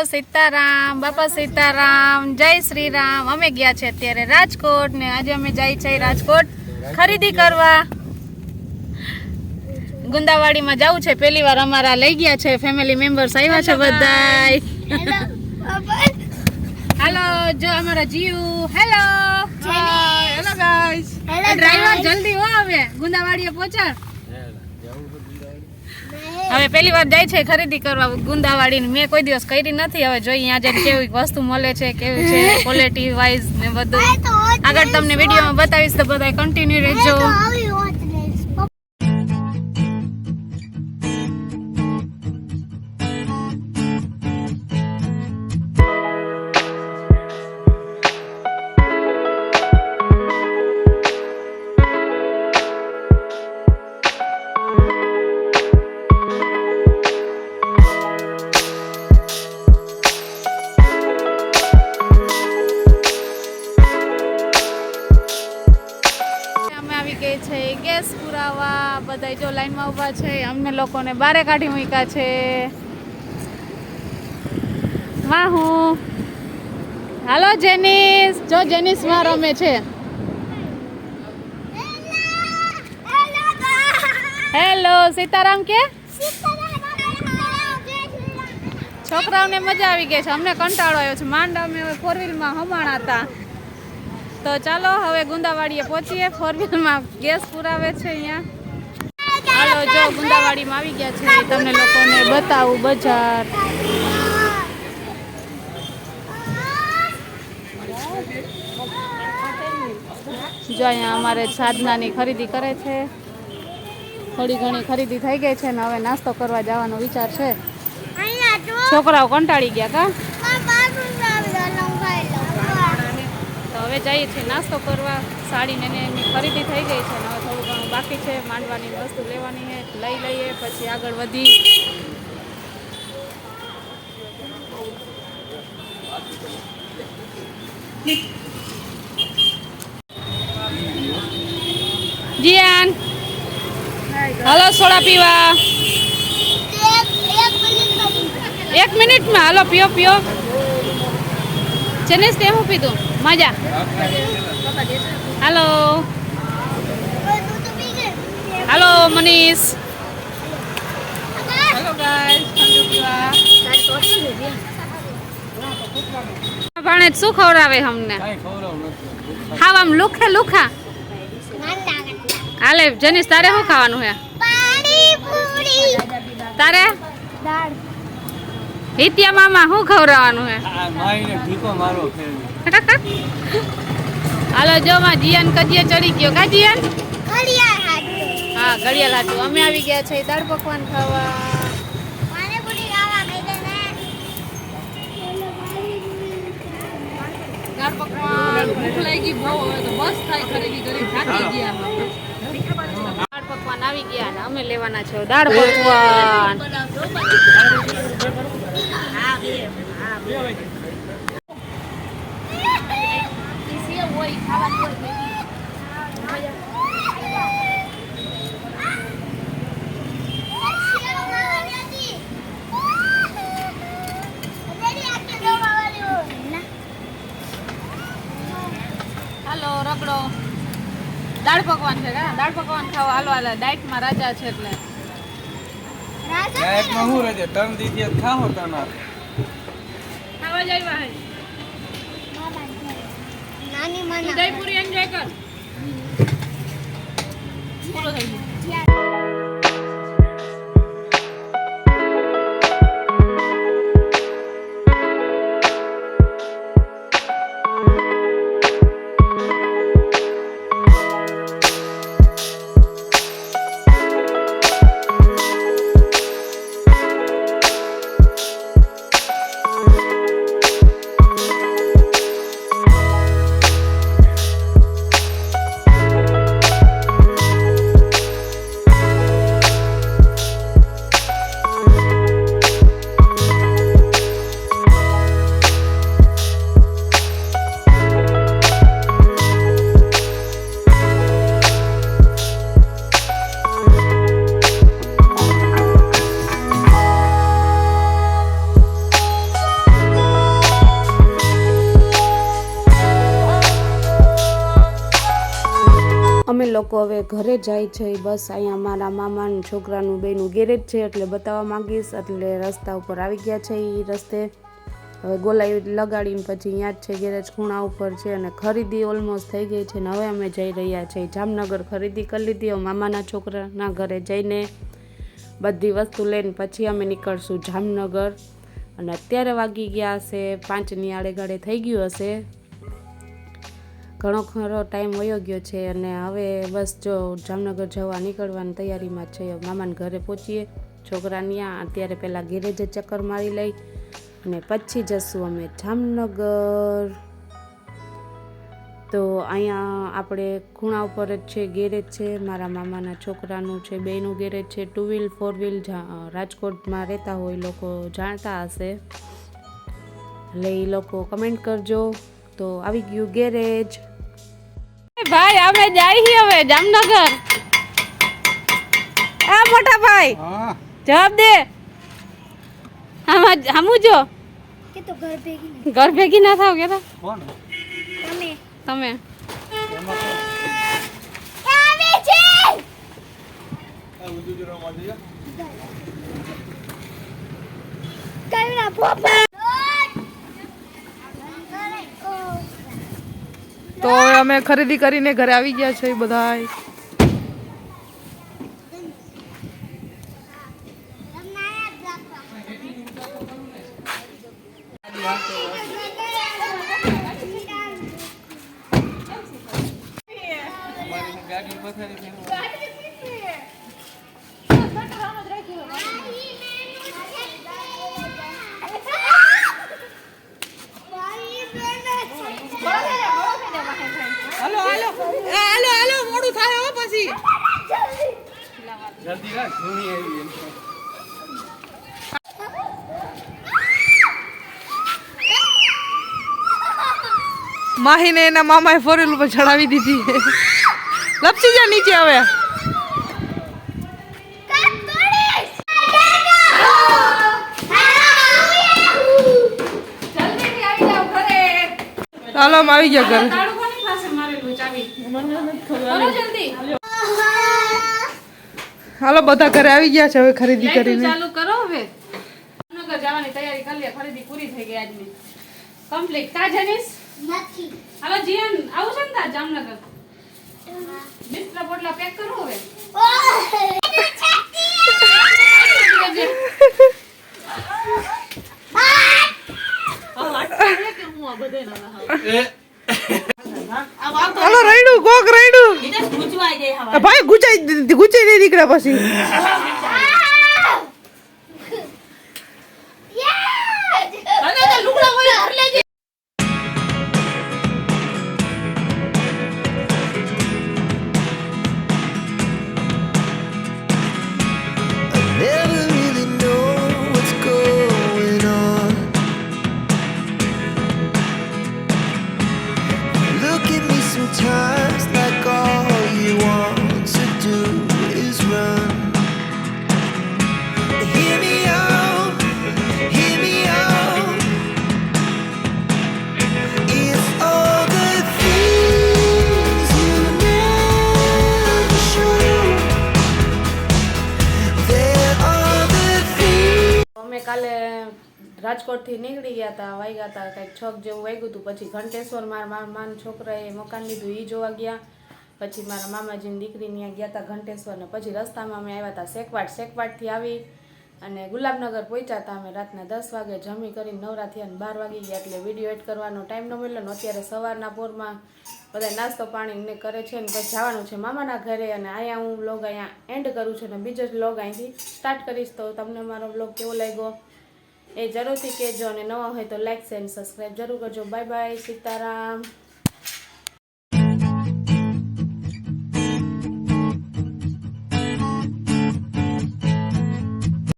સીતારામ, બાપા સીતારામ, જય શ્રી રામ। અમે ગયા છે અત્યારે રાજકોટ ને આજે અમે જાય છે રાજકોટ ખરીદી કરવા। ગુંદાવાડીમાં જવું છે, પહેલી વાર અમારા લઈ ગયા છે, ફેમિલી મેમ્બર્સ આવ્યા છે બધાય। હેલો જો અમારા GU, hello hello guys. Driver જલ્દી હો, હવે ગુંદાવાડીએ પહોંચાડ। હવે પહેલી વાર જાય છે ખરીદી કરવા ગુંદાવાડીની। મેં કોઈ દિવસ કરી નથી, હવે જોઈએ આજે કેવી વસ્તુ મળે છે, કેવી છે ક્વોલિટી વાઇઝ ને બધું આગળ તમને વિડીયોમાં બતાવીશ, તો બધા કન્ટિન્યુ રહેજો। ગેસ પુરાવા બધા જો લાઈનમાં ઊભા છે, અમને લોકોને બારે કાઢી મૂક્યા છે। માં હું હાલો જેનિસ, જો જેનિસ માં રમે છે। હેલો સીતારામ કે છોકરાઓને મજા આવી ગઈ છે, અમને કંટાળો આવ્યો છે, માંડ અમે હવે 4 વ્હીલમાં હમાણા હતા। તો ચાલો હવે ગુંદાવાડીએ પહોંચીએ। 4 વ્હીલમાં ગેસ પુરાવે છે અહીંયા। હાલો જો ગુંદાવાડીમાં આવી ગયા છે, તમને લોકોને બતાવું બજાર। જો અહીંયા અમારે સાધનાની ખરીદી કરે છે, થોડી ઘણી ખરીદી થઈ ગઈ છે ને હવે નાસ્તો કરવા જવાનો વિચાર છે। છોકરાઓ કંટાળી ગયા કા, તો હવે જઈએ છીએ નાસ્તો કરવા। સાડી ને એની ખરીદી થઈ ગઈ છે ને હવે થોડું ઘણું બાકી છે, માંડવાની વસ્તુ લેવાની છે, લઈ લઈએ પછી આગળ વધી। જીયાન હાલો સોડા પીવા, 1 મિનિટમાં હાલો પીઓ પીઓ। જેનેસ તે હું પીધું મજા। હાલો હાલો મનીષ, હેલો ગાઈસ ઠંડુ પીવા। ભાણેજ શું ખવડાવે અમને? ખાવા આમ લુખે લુખા। હાલે જેનિસ તારે શું ખાવાનું હે? તારે હિત્યા મામા શું ખવડાવવાનું હે? હાલો જો માં જીયાન કજીએ ચડી ગયો કા જીયાન? હા ઘડિયાળ હાટું અમે આવી ગયા છે દાળ પકવાન ખાવા। દાળ પકવાન ભૂખ લાગી બહુ, તો બસ થાય ખરીદી કરી થાકી ગયા। દાળ પકવાન આવી ગયા ને અમે લેવાના છે દાળ પકવાન। હાલો રગડો દાળ પકવાન છે કા, દાળ પકવાન ખાવા હાલો હાલો। ડાયટમાં રાજા છે એટલે ડાયટમાં હું રાજા ટર્ન દીધી ખાઓ તમાર ખાવા જઈવા હે નાની માના ઉદયપુરી એન્જોય કર પૂરો થઈ ગયો। અમે લોકો હવે ઘરે જાય છે. બસ અહીંયા મારા મામાના છોકરાનું બેનું ગેરેજ છે એટલે બતાવવા માંગીશ. એટલે રસ્તા ઉપર આવી ગયા છે. એ રસ્તે હવે ગોલાઈ લગાડીને પછી અહીંયા જ છે ગેરેજ ખૂણા ઉપર છે અને ખરીદી ઓલમોસ્ટ થઈ ગઈ છે. ને હવે અમે જઈ રહ્યા છીએ જામનગર. ખરીદી કરી લીધી. હવે મામાના છોકરાના ઘરે જઈને બધી વસ્તુ લઈને પછી અમે નીકળશું જામનગર. અને અત્યારે વાગી ગયા હશે 5ની આડેગાડે થઈ ગયું હશે. ઘણો ખરો ટાઈમ વયો ગયો છે અને હવે બસ જો જામનગર જવા નીકળવાની તૈયારીમાં છે. મામાના ઘરે પહોંચીએ છોકરાની અત્યારે પહેલાં ગેરેજે ચક્કર મારી લઈ અને પછી જશું અમે જામનગર. તો અહીંયા આપણે ખૂણા ઉપર જ છે ગેરેજ છે. મારા મામાના છોકરાનું છે, બેયનું ગેરેજ છે. 2 વ્હીલ 4 વ્હીલ રાજકોટમાં રહેતા હોય લોકો જાણતા હશે એટલે એ લોકો કમેન્ટ કરજો. તો આવી ગયું ગેરેજ. ભાઈ આપણે જઈએ હવે જામનગર. આ મોટા ભાઈ જવાબ દે. હમું જો કે તો ઘર ભેગી ના થાવ કે તમે આવે છે કઈના પોપા. તો હવે અમે ખરીદી કરીને ઘરે આવી ગયા છે બધાય. હાલો હાલો હાલો હાલો મોડું થાય હો પછી. જલ્દી રાખ ઘણી આવી. માહીને એના મામાએ 4 વ્હીલ ઉપર ચડાવી દીધી. લપસી જા નીચે હવે. ચાલો અમે આવી ગયા ઘરે. હાલો બધા ઘરે આવી ગયા છે હવે ખરીદી કરીને. ચાલુ કરો હવે. જામનગર જવાની તૈયારી કરી લે. ખરીદી પૂરી થઈ ગઈ આજની. કમ્પ્લીટ. કા જનીશ નથી. હાલો જીયન આવું છે ને તા જામનગર. બિસ્તરા પોટલા પેક કરો હવે. હાલો રાયડું કોક રાયડું. ભાઈ ગુચાઈ નહીં નીકળે પછી. Never really know what's going on. Look at me sometimes like all you want to do is run. Hear me out, hear me out. If all the things you never show, there are the things. અમે કાલે રાજકોટથી નીકળી ગયા હતા. વાગ્યા હતા કંઈક 6 જેવું વાગ્યું હતું. પછી ઘંટેશ્વર મારા મામાના છોકરાએ મકાન લીધું એ જોવા ગયા. પછી મારા મામાજીની દીકરીને ત્યાં ગયા હતા ઘંટેશ્વર. ને પછી રસ્તામાં અમે આવ્યા હતા શેકવાડથી આવી અને ગુલાબનગર પહોંચ્યા હતા અમે રાતના 10 વાગે. જમી કરીને નવરા થયા અને 12 વાગી ગયા એટલે વિડીયો એડ કરવાનો ટાઈમ ન મળ્યો. ને અત્યારે સવારના પોરમાં બધા નાસ્તો પાણી કરે છે ને પછી જવાનું છે મામાના ઘરે. અને અહીંયા હું વ્લોગ અહીંયા એન્ડ કરું છું અને બીજો વ્લોગ અહીંથી સ્ટાર્ટ કરીશ. તો તમને મારો વ્લોગ કેવો લાગ્યો એ જરૂરથી કહેજો અને નવા હોય તો લાઈક શેર સબસ્ક્રાઈબ જરૂર કરજો. Bye bye. સીતારામ.